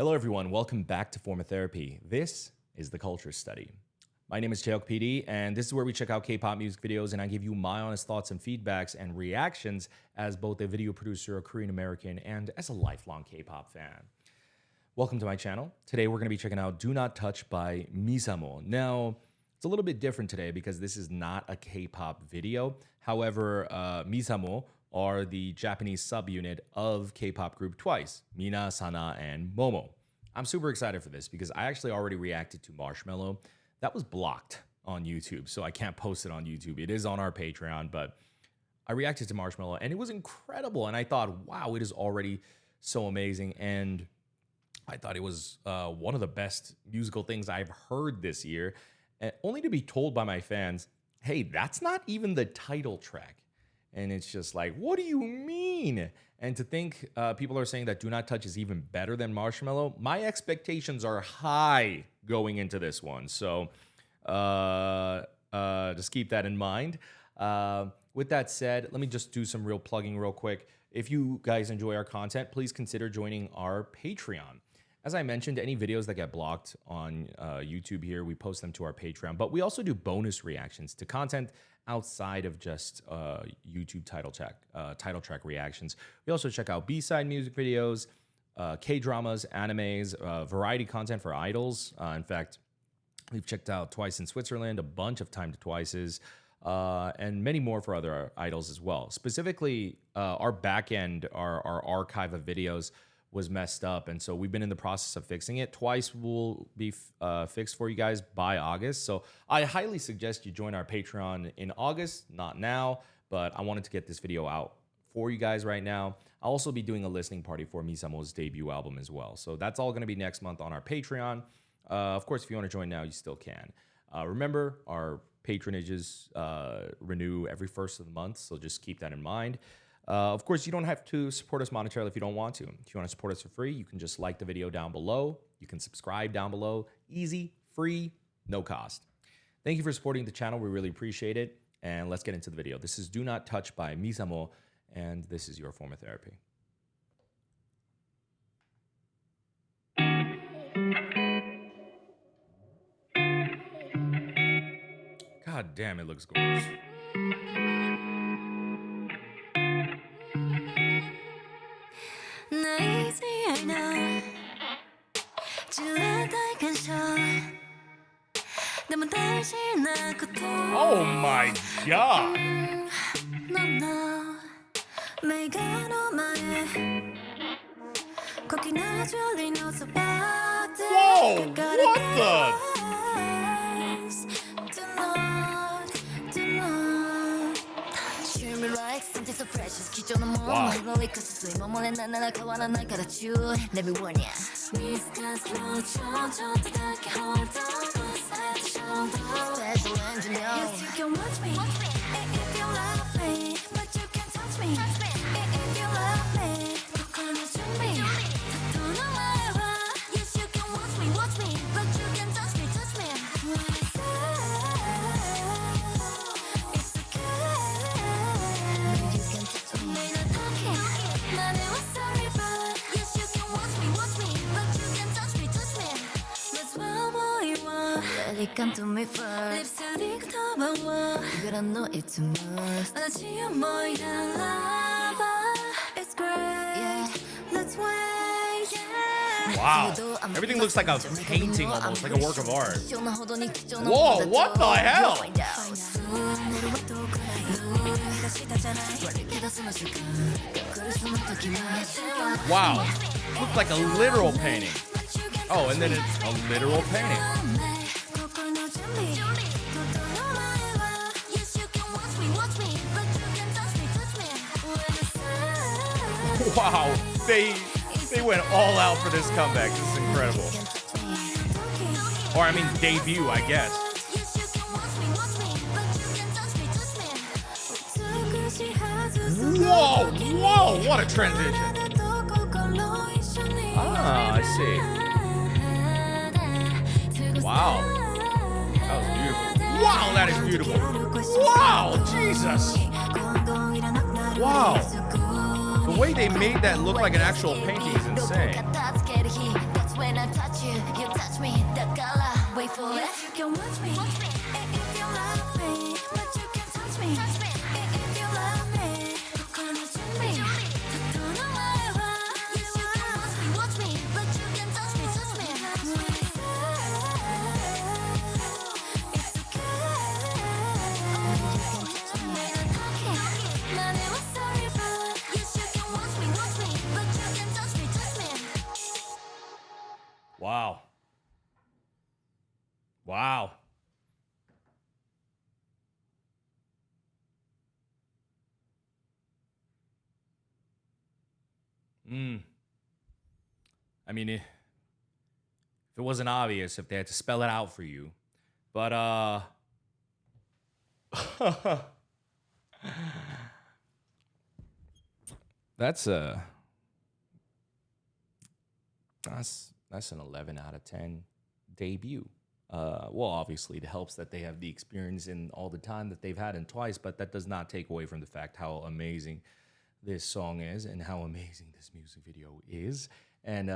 Hello, everyone. Welcome back to Form of Therapy. This is the Culture Study. My name is Chaeok PD, and this is where we check out K-pop music videos, and I give you my honest thoughts and feedbacks and reactions as both a video producer, a Korean American, and as a lifelong K-pop fan. Welcome to my channel. Today, we're going to be checking out Do Not Touch by MISAMO. Now, it's a little bit different today because this is not a K-pop video. However, MISAMO are the Japanese subunit of K-pop group Twice, Mina, Sana, and Momo. I'm super excited for this because I actually already reacted to Marshmello. That was blocked on YouTube, so I can't post it on YouTube. It is on our Patreon, but I reacted to Marshmello, and it was incredible. And I thought, wow, it is already so amazing. And I thought it was one of the best musical things I've heard this year, and only to be told by my fans, hey, that's not even the title track. And it's just like, what do you mean? And to think people are saying that Do Not Touch is even better than Marshmello, my expectations are high going into this one. So just keep that in mind. With that said, let me just do some real plugging real quick. If you guys enjoy our content, please consider joining our Patreon. As I mentioned, any videos that get blocked on YouTube here, we post them to our Patreon. But we also do bonus reactions to content outside of just YouTube title track reactions. We also check out B-side music videos, K-dramas, animes, variety content for idols. In fact, we've checked out Twice in Switzerland, a bunch of Time to Twices, and many more for other idols as well. Specifically, our back end, our archive of videos was messed up, and so we've been in the process of fixing it. Twice will be fixed for you guys by August, so I highly suggest you join our Patreon in August, not now, but I wanted to get this video out for you guys right now. I'll also be doing a listening party for MISAMO's debut album as well, so that's all going to be next month on our Patreon. Of course, if you want to join now, you still can. Remember, our patronages renew every first of the month, so just keep that in mind. Of course, you don't have to support us monetarily if you don't want to. If you want to support us for free, you can just like the video down below. You can subscribe down below. Easy, free, no cost. Thank you for supporting the channel. We really appreciate it. And let's get into the video. This is Do Not Touch by MISAMO, and this is your form of therapy. God damn, it looks gorgeous. Oh my god! Whoa! What the? Wow. Come to me first. But I know it's a must. It's great. Yeah, let's wait. Wow. Everything looks like a painting almost, like a work of art. Whoa, what the hell? Wow. Looks like a literal painting. Oh, and then it's a literal painting. Wow, they went all out for this comeback. This is incredible. Or I mean debut, I guess. Whoa, whoa, what a transition. Ah, I see. Wow. That was beautiful. Wow, that is beautiful. Wow, Jesus. Wow. The way they made that look like an actual painting is insane. for it. Yes, you can watch me. If you love me, but you can touch me. If you love me, gonna touch me. Don't know why. Yes, you can watch me, but you can touch me. It's okay. My name is sorry, but yes, you can watch me, but you can touch me. Wow. Wow. I mean, if it wasn't obvious, if they had to spell it out for you, but that's a that's an 11 out of 10 debut. Well, obviously, it helps that they have the experience in all the time that they've had in Twice, but that does not take away from the fact how amazing this song is and how amazing this music video is and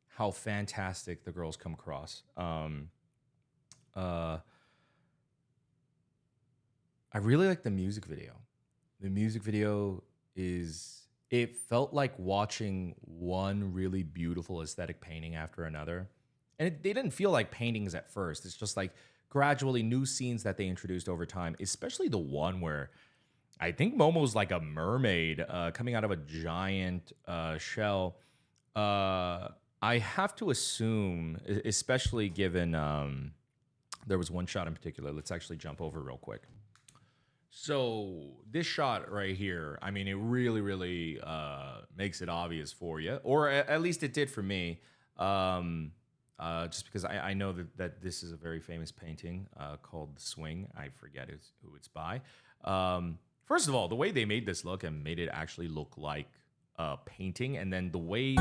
how fantastic the girls come across. I really like the music video. The music video it felt like watching one really beautiful aesthetic painting after another. And they didn't feel like paintings at first. It's just like gradually new scenes that they introduced over time, especially the one where I think Momo's like a mermaid coming out of a giant shell. I have to assume, especially given there was one shot in particular. Let's actually jump over real quick. So this shot right here, I mean, it really, really makes it obvious for you, or at least it did for me. Just because I know that this is a very famous painting called The Swing. I forget who it's by. First of all, the way they made this look and made it actually look like a painting, and then the way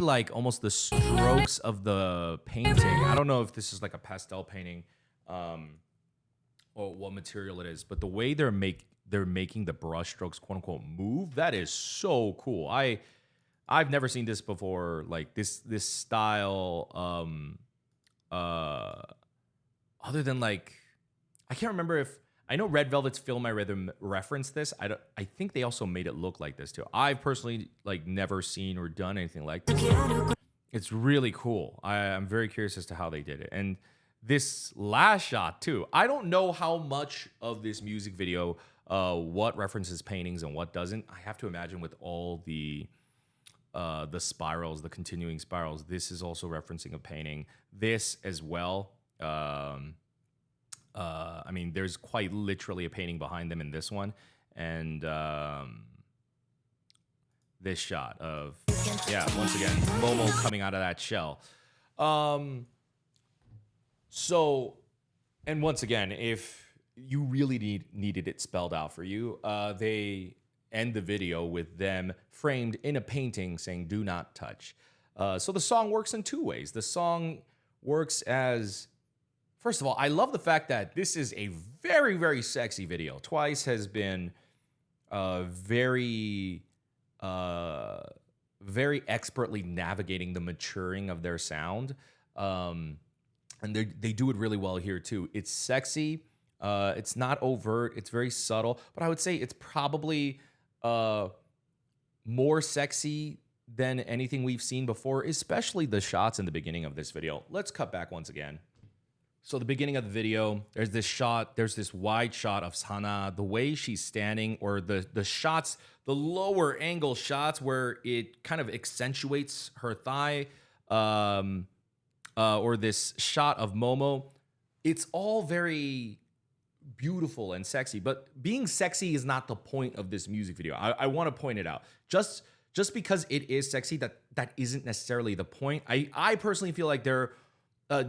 like almost the strokes of the painting. I don't know if this is like a pastel painting, or what material it is, but the way they're making the brush strokes, quote unquote, move. That is so cool. I've never seen this before. Like this style. Other than like, I can't remember if I know Red Velvet's Feel My Rhythm referenced this. I think they also made it look like this too. I've personally like never seen or done anything like this. It's really cool. I'm very curious as to how they did it. And this last shot too. I don't know how much of this music video, what references paintings and what doesn't. I have to imagine with all the spirals, the continuing spirals, this is also referencing a painting. This as well. I mean, there's quite literally a painting behind them in this one, and this shot of once again Momo coming out of that shell. So, and once again, if you really needed it spelled out for you, they end the video with them framed in a painting saying "Do not touch." So the song works in two ways. The song works as, first of all, I love the fact that this is a very, very sexy video. Twice has been very expertly navigating the maturing of their sound. And they do it really well here too. It's sexy. It's not overt. It's very subtle. But I would say it's probably more sexy than anything we've seen before, especially the shots in the beginning of this video. Let's cut back once again. So the beginning of the video, there's this wide shot of Sana, the way she's standing, or the shots, the lower angle shots where it kind of accentuates her thigh, or this shot of Momo. It's all very beautiful and sexy, but being sexy is not the point of this music video. I want to point it out. Just because it is sexy, that isn't necessarily the point. I personally feel like they're,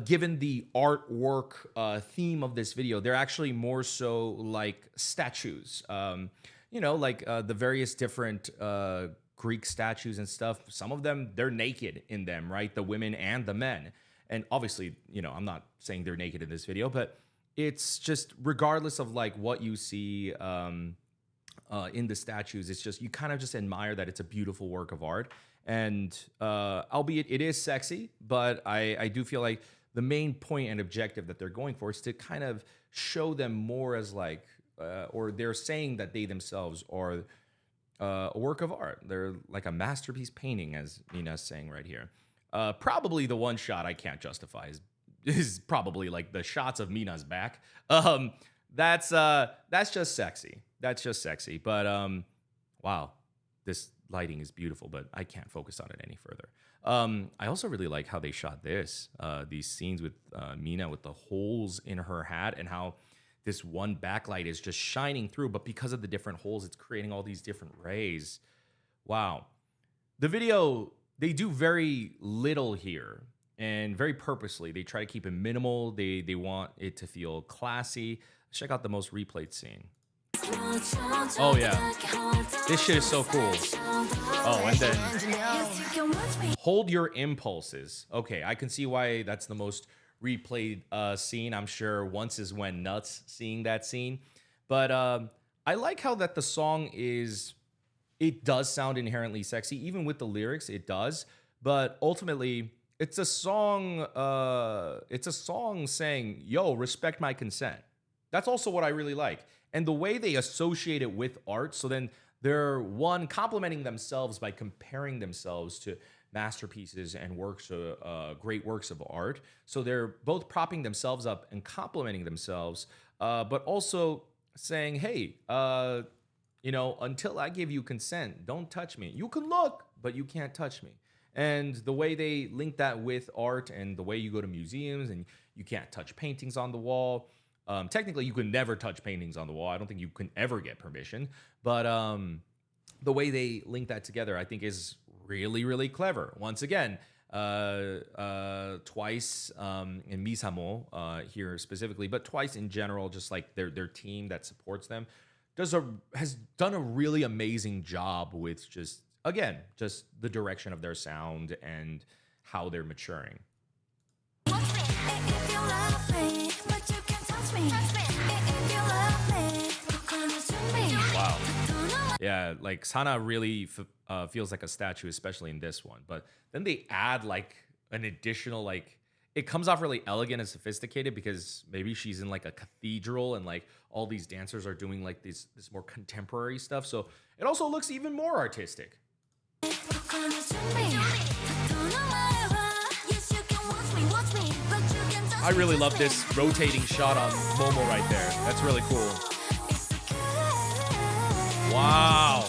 given the artwork theme of this video, they're actually more so like statues. Like the various different Greek statues and stuff. Some of them, they're naked in them, right? The women and the men. And obviously, I'm not saying they're naked in this video, but it's just regardless of like what you see in the statues, it's just, you kind of just admire that it's a beautiful work of art. And albeit it is sexy, but I do feel like the main point and objective that they're going for is to kind of show them more as like, or they're saying that they themselves are a work of art. They're like a masterpiece painting, as Nina's saying right here. Probably the one shot I can't justify is probably like the shots of Mina's back. That's just sexy. That's just sexy. But wow, this lighting is beautiful, but I can't focus on it any further. I also really like how they shot these scenes with Mina with the holes in her hat and how this one backlight is just shining through, but because of the different holes, it's creating all these different rays. Wow. The video, they do very little here and very purposely. They try to keep it minimal. They want it to feel classy. Check out the most replayed scene. Oh yeah, this shit is so cool. Oh, and then hold your impulses. Okay, I can see why that's the most replayed scene. I'm sure Once is went nuts seeing that scene. But I like how that the song it does sound inherently sexy. Even with the lyrics, it does. But ultimately, it's a song saying, yo, respect my consent. That's also what I really like. And the way they associate it with art, so then they're complimenting themselves by comparing themselves to masterpieces and great works of art. So they're both propping themselves up and complimenting themselves, but also saying, hey, until I give you consent, don't touch me. You can look, but you can't touch me. And the way they link that with art and the way you go to museums and you can't touch paintings on the wall. Technically, you can never touch paintings on the wall. I don't think you can ever get permission. But the way they link that together, I think, is really, really clever. Once again, Twice in MISAMO here specifically, but Twice in general, just like their team that supports them, has done a really amazing job with just the direction of their sound and how they're maturing. Wow. Yeah, like Sana really feels like a statue, especially in this one. But then they add like an additional, like, it comes off really elegant and sophisticated because maybe she's in like a cathedral and like all these dancers are doing like this more contemporary stuff. So it also looks even more artistic. I really love this rotating shot on Momo right there. That's really cool. Wow.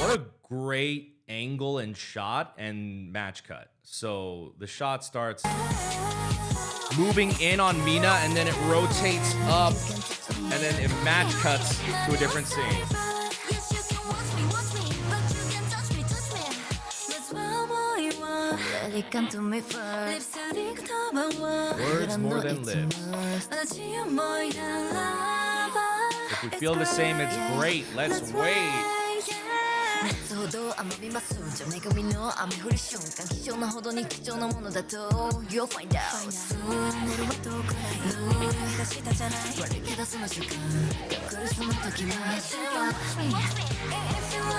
What a great angle and shot and match cut. So the shot starts moving in on Mina and then it rotates up and then it match cuts to a different scene. Words more than lips. If we feel the same, it's great. Let's wait.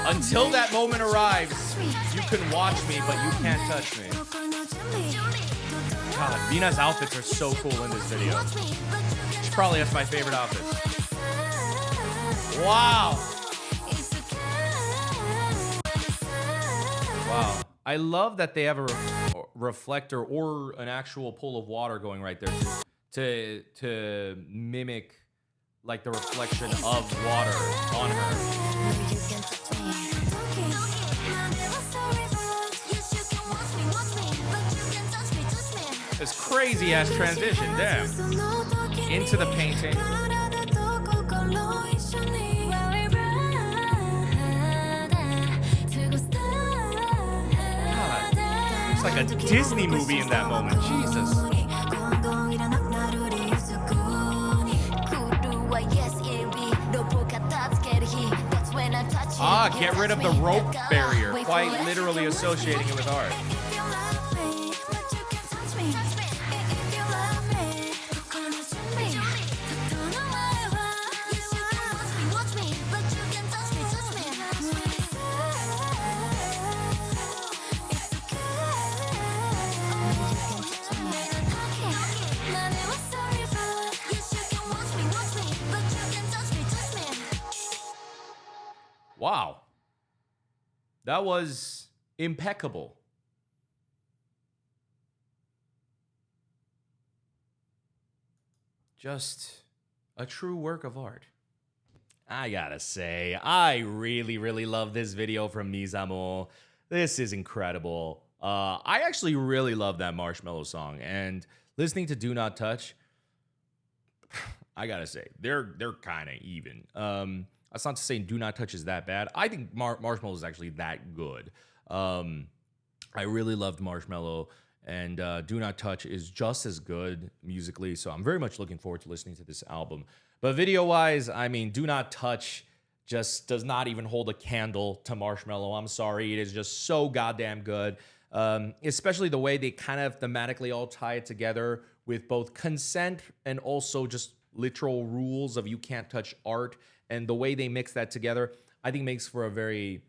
Until that moment arrives, you can watch me, but you can't touch me. God, Mina's outfits are so cool in this video. She probably has my favorite outfits. Wow. Wow. I love that they have a reflector or an actual pool of water going right there to mimic like the reflection of water on her. This crazy ass transition, damn. Into the painting. God. It's like a Disney movie in that moment. Jesus. Ah, get rid of the rope barrier. Quite literally associating it with art. Wow. That was impeccable. Just a true work of art. I gotta say, I really, really love this video from MISAMO. This is incredible. I actually really love that Marshmallow song, and listening to Do Not Touch, I gotta say, they're kind of even. That's not to say Do Not Touch is that bad. I think Marshmallow is actually that good. I really loved Marshmallow, and Do Not Touch is just as good musically. So I'm very much looking forward to listening to this album. But video-wise, I mean, Do Not Touch just does not even hold a candle to Marshmallow. I'm sorry, it is just so goddamn good. Especially the way they kind of thematically all tie it together with both consent and also just literal rules of you can't touch art, and the way they mix that together, I think makes for a very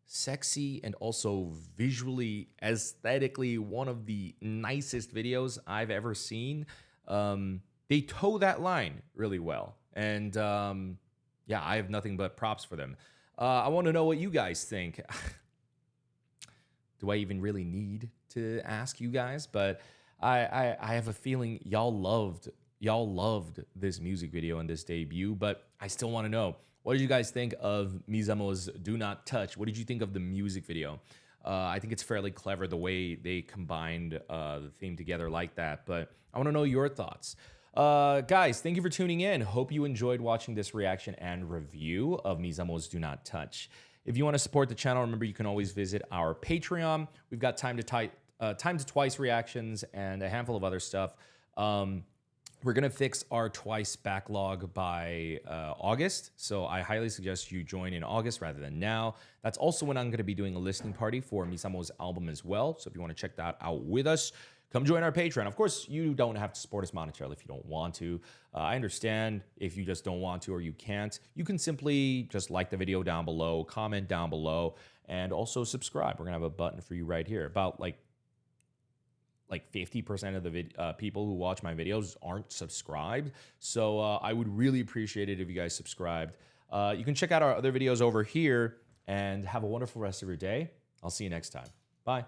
sexy and also visually, aesthetically, one of the nicest videos I've ever seen. They toe that line really well, and yeah, I have nothing but props for them. I want to know what you guys think. Do I even really need to ask you guys? But I have a feeling y'all loved this music video and this debut, but I still want to know, what did you guys think of MISAMO's Do Not Touch? What did you think of the music video? I think it's fairly clever the way they combined the theme together like that, but I want to know your thoughts. Guys, thank you for tuning in. Hope you enjoyed watching this reaction and review of MISAMO's Do Not Touch. If you want to support the channel, remember you can always visit our Patreon. We've got time to twice reactions and a handful of other stuff. We're going to fix our twice backlog by August, so I highly suggest you join in August rather than now. That's also when I'm going to be doing a listening party for MISAMO's album as well, so if you want to check that out with us, come join our Patreon. Of course, you don't have to support us monetarily if you don't want to. I understand if you just don't want to or you can't. You can simply just like the video down below, comment down below, and also subscribe. We're going to have a button for you right here. About like 50% of the people who watch my videos aren't subscribed. So I would really appreciate it if you guys subscribed. You can check out our other videos over here and have a wonderful rest of your day. I'll see you next time. Bye.